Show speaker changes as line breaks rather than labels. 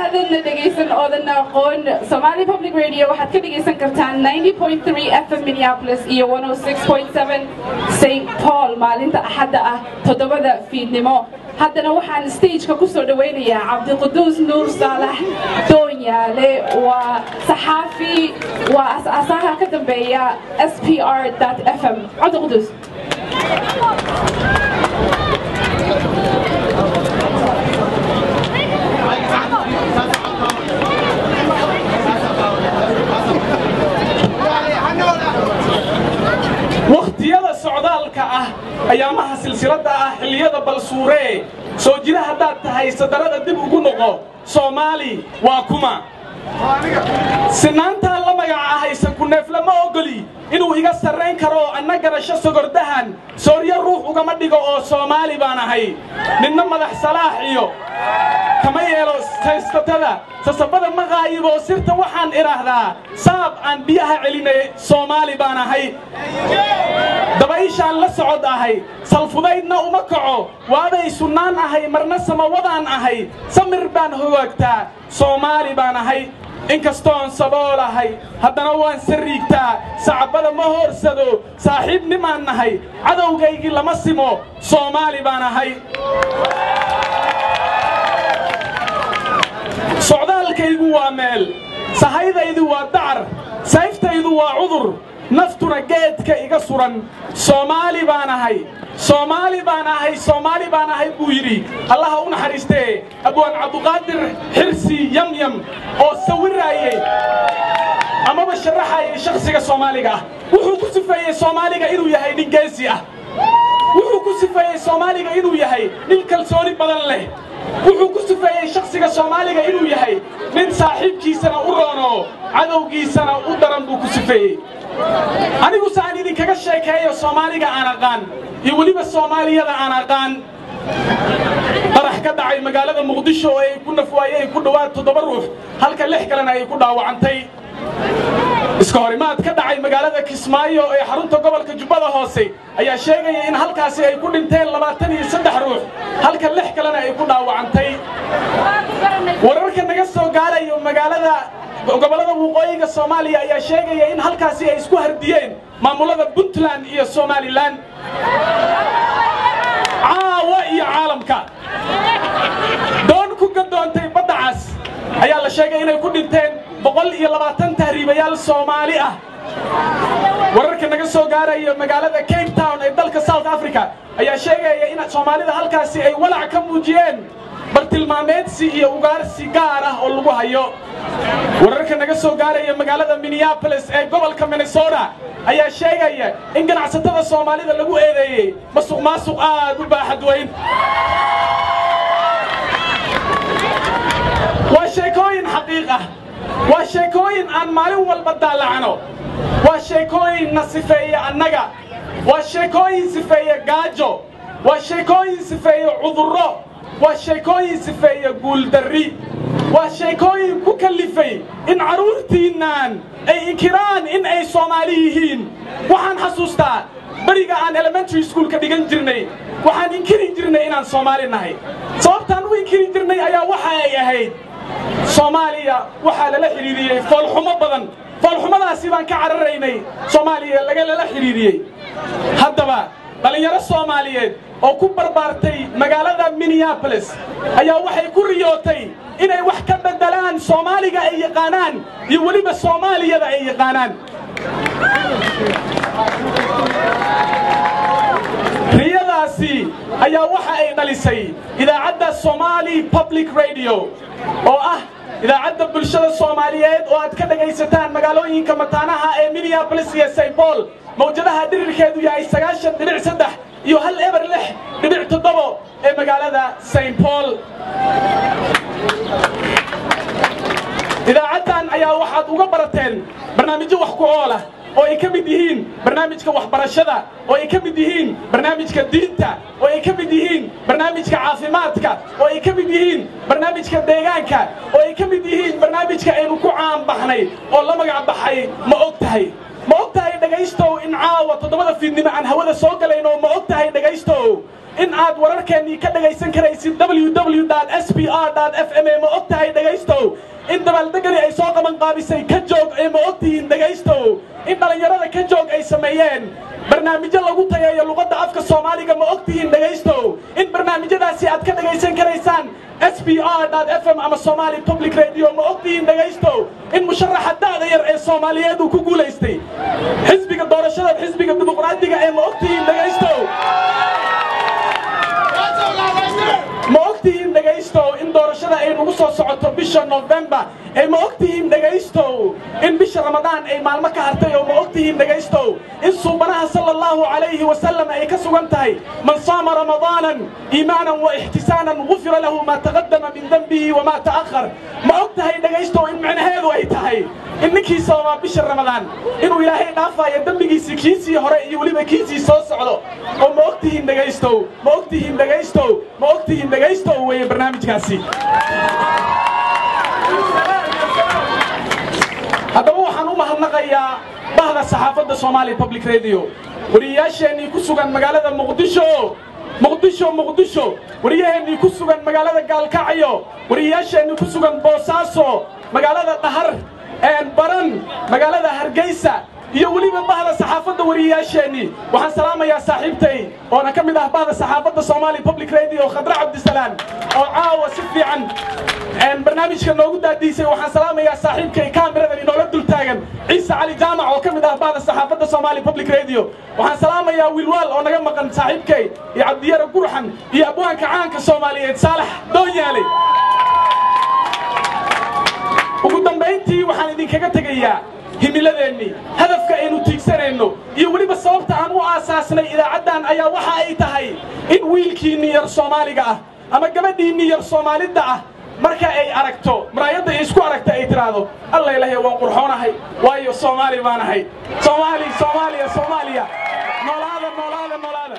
هذا دقيسن أودنا قون Somali Public Radio وحد كدقيسن كرتان 90.3 FM Minneapolis إيو 106.7 St. Paul مالنت أحد تدوّد في النمو حدنا وحن ستيج كقصة دوينية عبد القدوس نور صالح دنيا ل وصحافي وأساسها كتب بيا SPR.FM عبد القدوس
وقتيada socdaalka ah ayaamaha silsilada ah xilliyada balsuure soo jira hadaad tahay sadarada dib ugu noqo Soomaali waa kuma sinaanta la magaca ahaysan ku neefla ma ogoli inuu iga sarreyn karo annaga garasho sogordahan Soomaaliya ruux uga ma dhigo oo Soomaali baan ahay ninna madax salaax iyo kama yeelo saystatada sasabada maqaayibo sirta waxaan iraahdaa saab aan biyaha celinay Soomaali baan ahay dabayshaan la socod ahay salfudaydna uma kaco waaday sunnaan ahay marna samawadaan ahay samir baan hogaagtaa Soomaali baan ahay inkastoon saboolahay haddana waan sariigtaa sacabada ma hoorsado saaxiibnimaan nahay cadowgaygii lama simo Soomaali baan ahay socdaalkaygu waa meel sahaydaydu waa dacar sayftaydu waa cudur naftuna geedka iga suran Soomaali baan ahay Soomaali baan ahay Soomaali baan ahay buu yiri Allah u naxariistee Abwaan Cabduqaadir Xirsi Yamyam oo sawirayay ama sharaxay shakhsiga Soomaaliga wuxuu ku sifeeyay Soomaaliga inuu yahay nin geesi ah wuxuu ku sifeeyay Soomaaliga inuu yahay nin kalsooni badan leh wuxuu ku sifeeyay shakhsiga Soomaaliga inuu yahay nin saaxiibkiisana u roono cadowgiisana u daran buu ku sifeeyay anigu saan idin kaga sheekeeyo Soomaaliga aan aqaan iyo waliba Soomaaliyada aan aqaan qarax ka dhacay magaalada Muqdisho oo ay ku nafwaayeen ku dhawaad 7 ruux halka 6 kalena ay ku dhaawacantay iska horimaad ka dhacay magaalada Kismaayo ee xarunta gobolka Jubbada Hoose ayaa sheegay in halkaasi ay ku dhinteen 23 ruux halka 6 kalena ay ku dhaawacantay wararka naga soo gaarayo magaalada gobolada waqooyiga Soomaaliya ayaa sheegay in halkaasi ay isku hardiyeen maamulada Puntland iyo Somaliland caawa iyo caalamka doon ku gadoontay badacas ayaa la sheegay inay ku dhinteen 120 tahriibayaal Soomaali ah wararka naga soo gaarayo magaalada Cape Town ee dalka South Africa ayaa sheegay in Soomaalida halkaasi ay walac ka muujiyeen bartilmaameedsi iyo ugaarsi gaar ah oo lagu hayo wararka naga soo gaarayo magaalada Minneapolis ee gobolka Minnesota ayaa sheegay in ganacsatada Soomaalida lagu eedeeyay masuq aad u baaxad weyn waa sheekooyin xaqiiq ah waa sheekooyin aan maalin walba daalacno waa sheekooyin nasifeeya annaga waa sheekooyin sifeeya gaajo waa sheekooyin sifeeya cudurro waa sheekooyin sifeeya guuldarri waa sheekooyin ku kalifay in caruurtiinaan ay inkiraan in ay Soomaali yihiin waxaan xasuustaa bariga aan elementary school ka dhigan jirnay waxaan inkiri jirnay inaan Soomaali nahay sababtaan u inkiri jirnay ayaa waxa ay ahayd Soomaaliya waxa la xiriiriyay falxumo badan falxumadaasi baan ka cararaynay Soomaaliya laga xiriiriyay haddaba dhalinyaro Soomaaliyeed oo ku barbaartay magaalada Minneapolis ayaa waxay ku riyootay inay wax ka bedelaan Soomaaliga ay yaqaanaan iyo waliba Soomaaliyada ay yaqaanaan riyadaasi ayaa waxa ay dhalisay idaacadda Somali Public Radio oo ah idaacadda bulshada Soomaaliyeed oo aad ka dhagaysataan magaalooyinka mataanaha ee Minneapolis iyo St. Paul mawjadaha dhirirkeedu yahay 9.3 iyo 1.6 ee magaalada St. Paul idaacaddan ayaa waxaad uga barateen barnaamijyo wax ku ool ah oo ay ka mid yihiin barnaamijka waxbarashada oo ay ka mid yihiin barnaamijka diinta oo ay ka mid yihiin barnaamijka caafimaadka oo ay ka mid yihiin barnaamijka deegaanka oo ay ka mid yihiin barnaamijka aynu ku caan baxnay oo la magac baxay ma ogtahay dhagaystow in caawa 7 fiidnimo aan hawada soo galayno ma ogtahay dhagaystow إن آد ورركني كده جايسن كريسي www.spr.fm ما أقتهي دجاجستو إن دبل دقني أي ساق من قابسي كجوج أي ما أقتهين دجاجستو إن دلنا يرى كجوج أي سميان برنامج الله قلت يا لغة أفك الصومالي كما أقتهين دجاجستو إن برنامج ده سياد كده جايسن كريسان SPR.FM أما الصومالي Public Radio ما أقتهين دجاجستو إن مشرح الدغير الصوماليات وكوكوليستي حزبك الدورة شرف حزبك الديمقراطية أي ما أقتهين دجاجستو ما أقتهين دجاجستو إن دورة شرف أي نقص صعود بيش نوفمبر أي ما أقتهين دجاجستو إن بيش رمضان أي معلمك هرتي وما أقتهين دجاجستو إن صوبناها صلى الله عليه وسلم أي كسوانتهي من صام رمضانا إيمانا واحتسانا غفر له ما تقدم من ذنبه وما تأخر ما أقتهي دجاجستو إن معنى هذا ويتهي إنك يسوى بيش رمضان إنه إلهي نافع يدمجي سكيسي هرأي ولي بكيسي صوص على وما أقتهين دجاجستو ما أقتهين دجاجستو ما أقتهين دجاجستو وهي برنامج كاسي هذا هو حنومة هالنقيا بهذا الصحافة الصومالي بابليك راديو ورياشني كسوغان مقالة مقدشو ورياشني كسوغان مقالة قالكعيو ورياشني كسوغان بوساسو مقالة نهر ان برن مقالة هرقيسة iyo waliba bahda saxaafada wariyaashani waxaan salaamayaa saaxiibtay oo ana kamid ah bahda saxaafada Somali Public Radio Khadra Cabdisalaam oo caawa si fiican barnaamijka noogu daadiisay waxaan salaamayaa saaxiibkay kaamiradan inoo la dul taagan Ciise Cali Jaamac oo kamid ah bahda saxaafada Somali Public Radio waxaan salaamayaa Wilwal oo naga maqan saaxiibkay iyo Cabdiyar Qurxan iyo abwaanka caanka Soomaaliyeed Saalax Doonyaale ugu dambeyntii waxaan idinkaga tagayaa himiladeennii hadafka aynu tiigsanayno iyo waliba sababta aan u aasaasnay idaacadan ayaa waxa ay tahay in wiilkiinni yar Soomaaliga ah ama gabadhiinni yar Soomaalida ah marka ay aragto maraayada ay isku aragto ay tiraado alla ilaahay waan qurxoonahay waayo Soomaali baanahay Soomaaliya noolaada